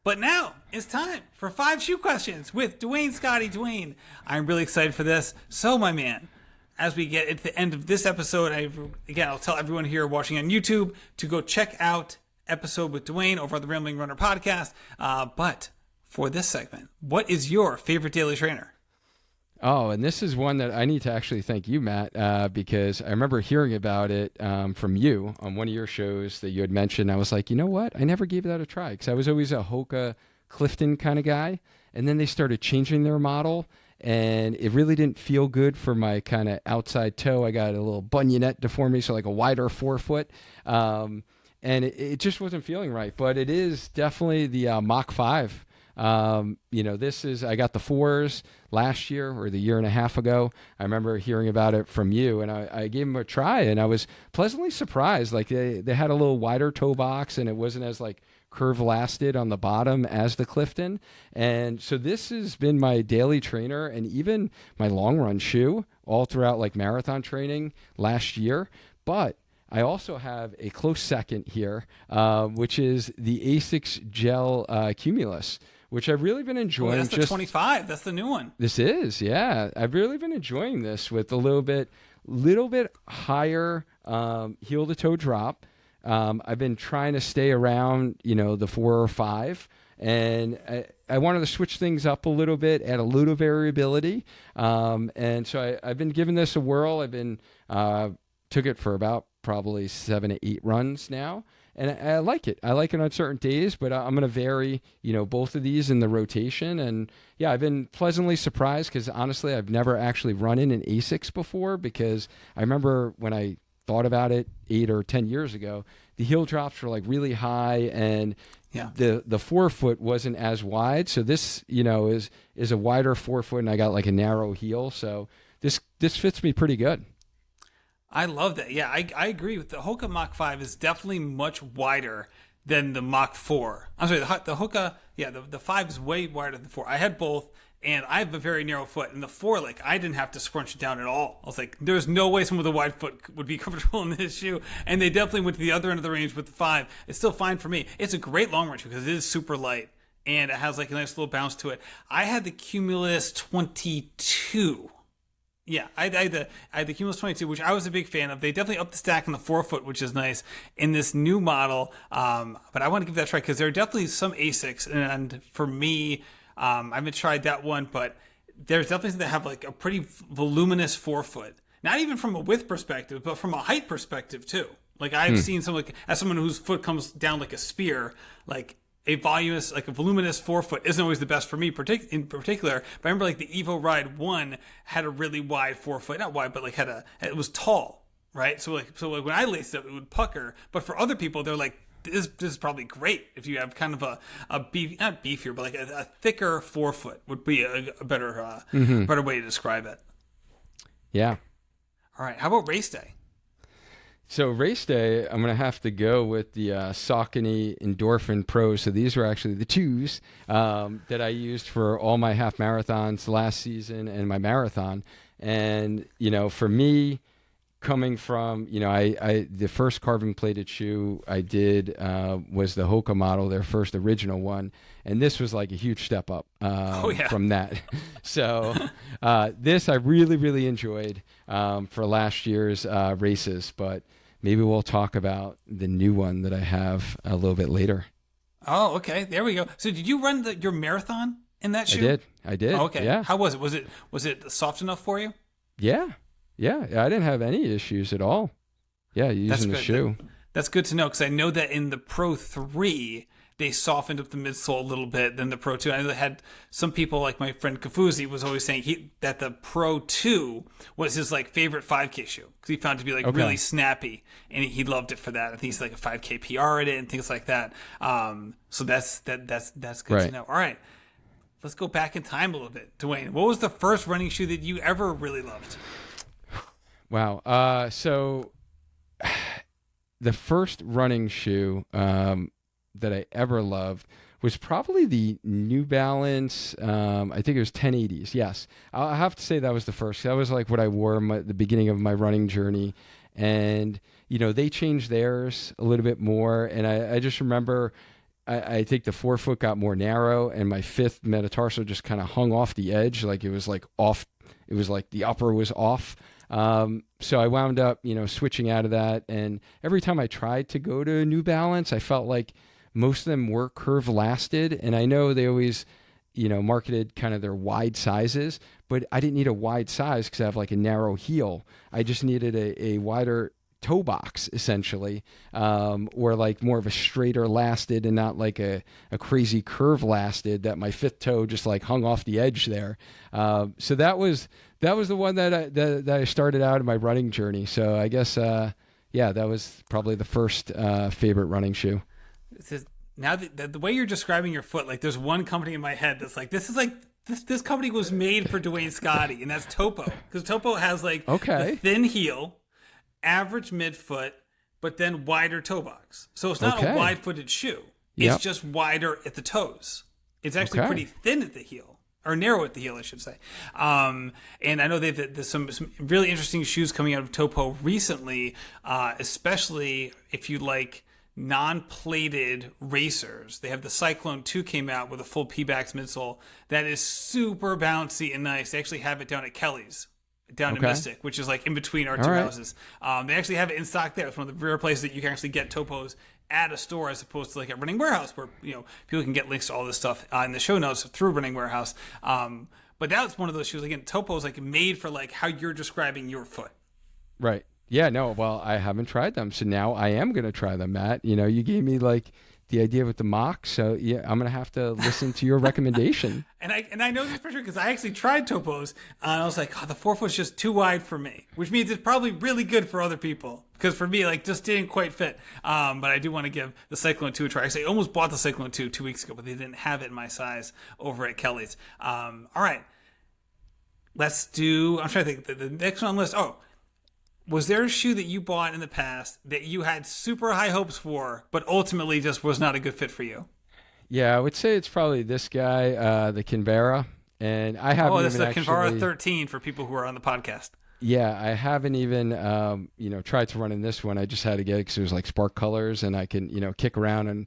But now it's time for 5 shoe questions with Duane Scotti. Duane, I'm really excited for this. So, my man, as we get at the end of this episode, I'll tell everyone here watching on YouTube to go check out episode with Duane over on the Rambling Runner podcast. But for this segment, what is your favorite daily trainer? Oh, and this is one that I need to actually thank you, Matt, because I remember hearing about it from you on one of your shows that you had mentioned. I was like, you know what? I never gave that a try because I was always a Hoka Clifton kind of guy. And then they started changing their model, and it really didn't feel good for my kind of outside toe. I got a little bunionette deformity, so like a wider forefoot. And it just wasn't feeling right. But it is definitely the Mach 5. I got the 4s last year or the year and a half ago. I remember hearing about it from you, and I gave them a try, and I was pleasantly surprised. Like they had a little wider toe box, and it wasn't as like curve lasted on the bottom as the Clifton. And so this has been my daily trainer and even my long run shoe all throughout like marathon training last year. But I also have a close second here, which is the Asics Gel Cumulus, which I've really been enjoying. That's the 25. That's the new one. This is, yeah. I've really been enjoying this with a little bit higher heel to toe drop. I've been trying to stay around, the 4 or 5, and I wanted to switch things up a little bit, add a little variability. And so I've been giving this a whirl. I've been took it for about probably 7 to 8 runs now. And I like it. I like it on certain days, but I'm going to vary, both of these in the rotation. And yeah, I've been pleasantly surprised because honestly, I've never actually run in an Asics before, because I remember when I thought about it 8 or 10 years ago, the heel drops were like really high, and the forefoot wasn't as wide. So this, is a wider forefoot, and I got like a narrow heel. So this fits me pretty good. I love that. Yeah, I agree with the Hoka Mach 5 is definitely much wider than the Mach 4. I'm sorry, the Hoka, the 5 is way wider than the 4. I had both, and I have a very narrow foot. And the 4, I didn't have to scrunch it down at all. I was like, there's no way someone with a wide foot would be comfortable in this shoe. And they definitely went to the other end of the range with the 5. It's still fine for me. It's a great long run shoe because it is super light, and it has like a nice little bounce to it. I had the Cumulus 22. Yeah, I had the Cumulus 22, which I was a big fan of. They definitely upped the stack in the forefoot, which is nice in this new model. But I want to give that a try because there are definitely some Asics, and for me, I haven't tried that one, but there's definitely some that have like a pretty voluminous forefoot. Not even from a width perspective, but from a height perspective too. Like I've seen some, like as someone whose foot comes down like a spear, like a voluminous forefoot isn't always the best for me in particular. But I remember like the Evo Ride 1 had a really wide forefoot, not wide, but like it was tall, right? So when I laced it, it would pucker. But for other people, they're like, this is probably great if you have kind of a not beefier, but like a thicker forefoot would be a better better way to describe it. Yeah. All right. How about race day? So race day, I'm going to have to go with the Saucony Endorphin Pro. So these were actually the 2s that I used for all my half marathons last season and my marathon. And, for me, coming from, the first carbon plated shoe I did was the Hoka model, their first original one. And this was like a huge step up from that. So this I really, really enjoyed for last year's races. But maybe we'll talk about the new one that I have a little bit later. Oh, okay. There we go. So did you run your marathon in that shoe? I did. Oh, okay. Yeah. How was it? Was it soft enough for you? Yeah. I didn't have any issues at all. Yeah, using the shoe. That's good to know, because I know that in the Pro 3, they softened up the midsole a little bit than the Pro 2. I know they had some people, like my friend Kafuzi, was always saying that the Pro 2 was his like favorite 5K shoe, because he found it to be like really snappy, and he loved it for that. I think he's like a 5K PR in it and things like that. So that's good to know. All right, let's go back in time a little bit. Duane, what was the first running shoe that you ever really loved? Wow. So the first running shoe that I ever loved was probably the New Balance. I think it was 1080s. Yes. I'll have to say that was the first. That was like what I wore at the beginning of my running journey. And, they changed theirs a little bit more. And I just remember I think the forefoot got more narrow, and my fifth metatarsal just kind of hung off the edge, like it was like off. It was like the upper was off. So I wound up, switching out of that. And every time I tried to go to New Balance, I felt like most of them were curve lasted. And I know they always, marketed kind of their wide sizes, but I didn't need a wide size because I have like a narrow heel. I just needed a wider toe box essentially, or like more of a straighter lasted and not like a crazy curve lasted that my fifth toe just like hung off the edge there. So that was the one that I started out in my running journey. So I guess, that was probably the first favorite running shoe. Now the way you're describing your foot, like there's one company in my head that's like, this company was made for Duane Scotti, and that's Topo. Because Topo has like the thin heel, average midfoot, but then wider toe box. So it's not a wide-footed shoe. It's just wider at the toes. It's actually pretty thin at the heel, or narrow at the heel, I should say. And I know there's some really interesting shoes coming out of Topo recently, especially if you like non-plated racers. They have the Cyclone 2 came out with a full P-Bax midsole that is super bouncy and nice. They actually have it down at Kelly's. Down in Mystic, which is like in between our two houses. They actually have it in stock there. It's one of the rare places that you can actually get Topos at a store as opposed to like at Running Warehouse, where people can get links to all this stuff in the show notes through Running Warehouse. But that's one of those shoes. Again, Topo's like made for like how you're describing your foot. Right. Yeah. No. Well, I haven't tried them, so now I am going to try them, Matt. You gave me like the idea with the mock, so yeah, I'm gonna have to listen to your recommendation. and I know this for sure because I actually tried Topos, and I was like, the forefoot's just too wide for me, which means it's probably really good for other people because for me, like, just didn't quite fit. But I do want to give the Cyclone 2 a try. Actually, I almost bought the Cyclone 2 weeks ago, but they didn't have it in my size over at Kelly's. All right, let's do. I'm trying to think. The next one on the list. Oh. Was there a shoe that you bought in the past that you had super high hopes for, but ultimately just was not a good fit for you? Yeah, I would say it's probably this guy, the Kinvara. And I haven't that's the Kinvara 13 for people who are on the podcast. Yeah, I haven't even, tried to run in this one. I just had to get it because it was like spark colors and I can, kick around and,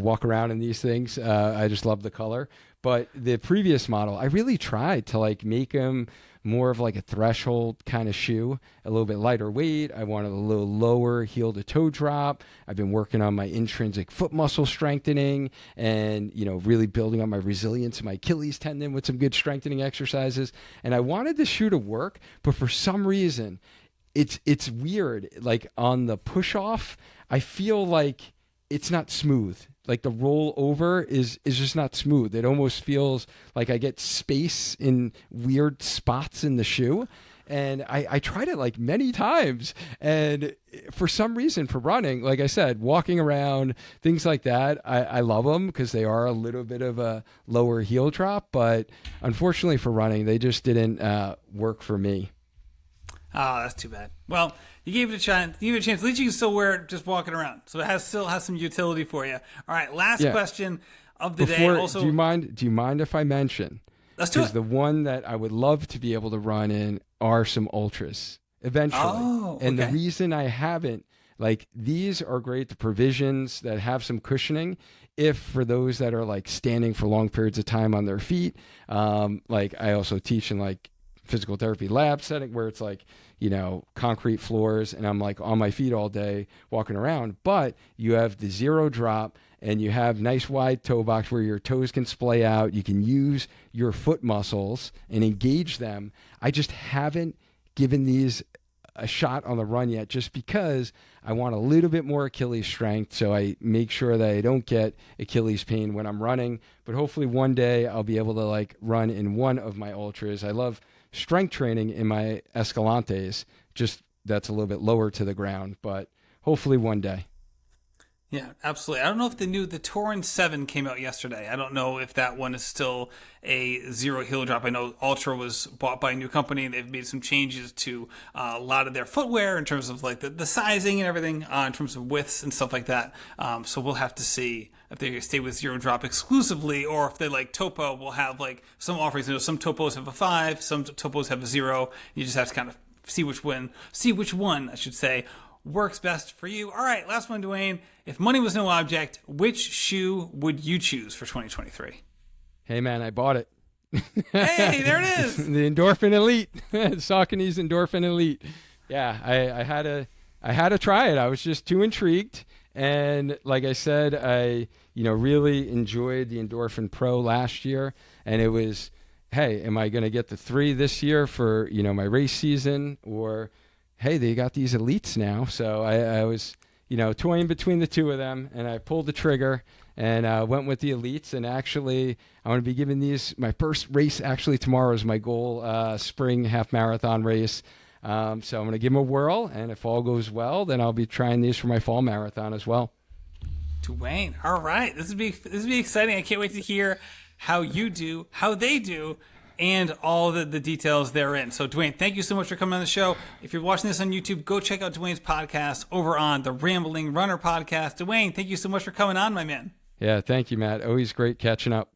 walk around in these things. I just love the color. But the previous model, I really tried to like make them more of like a threshold kind of shoe, a little bit lighter weight. I wanted a little lower heel to toe drop. I've been working on my intrinsic foot muscle strengthening and, really building up my resilience in my Achilles tendon with some good strengthening exercises. And I wanted the shoe to work, but for some reason, it's weird. Like on the push off, I feel like it's not smooth. Like the roll over is just not smooth. It almost feels like I get space in weird spots in the shoe. And I tried it like many times. And for some reason for running, like I said, walking around, things like that, I love them because they are a little bit of a lower heel drop. But unfortunately for running, they just didn't work for me. Oh, that's too bad. Well, you gave it a chance. At least you can still wear it just walking around. So it still has some utility for you. All right, last question of the day. Also, do you mind if I mention? Let's do it. Because the one that I would love to be able to run in are some ultras eventually. Oh, okay. And the reason I haven't, like, these are great. The provisions that have some cushioning. If for those that are like standing for long periods of time on their feet, like I also teach in like physical therapy lab setting where it's like, concrete floors and I'm like on my feet all day walking around, but you have the zero drop and you have nice wide toe box where your toes can splay out. You can use your foot muscles and engage them. I just haven't given these a shot on the run yet just because I want a little bit more Achilles strength. So I make sure that I don't get Achilles pain when I'm running, but hopefully one day I'll be able to like run in one of my ultras. I love strength training in my Escalantes, just that's a little bit lower to the ground, but hopefully one day. Yeah, absolutely. I don't know if the Torin 7 came out yesterday. I don't know if that one is still a zero heel drop. I know Ultra was bought by a new company. They've made some changes to a lot of their footwear in terms of like the sizing and everything, in terms of widths and stuff like that. So we'll have to see if they stay with zero drop exclusively or if they like Topo will have like some offerings. Some Topos have a 5, some Topos have a 0. You just have to kind of see which one I should say works best for you. All right, last one, Duane. If money was no object, which shoe would you choose for 2023? Hey, man, I bought it. Hey, there it is. The Endorphin Elite. Saucony's Endorphin Elite. Yeah, I had to try it. I was just too intrigued. And like I said, I really enjoyed the Endorphin Pro last year. And it was, hey, am I going to get the 3 this year for, my race season? Or, hey, they got these Elites now. So I was, toying between the 2 of them. And I pulled the trigger and went with the Elites. And actually, I want to be giving these, my first race actually tomorrow is my goal, spring half marathon race. So I'm going to give them a whirl, and if all goes well, then I'll be trying these for my fall marathon as well. Duane, all right. This would be exciting. I can't wait to hear how you do, how they do, and all the details therein. So, Duane, thank you so much for coming on the show. If you're watching this on YouTube, go check out Duane's podcast over on the Rambling Runner podcast. Duane, thank you so much for coming on, my man. Yeah, thank you, Matt. Always great catching up.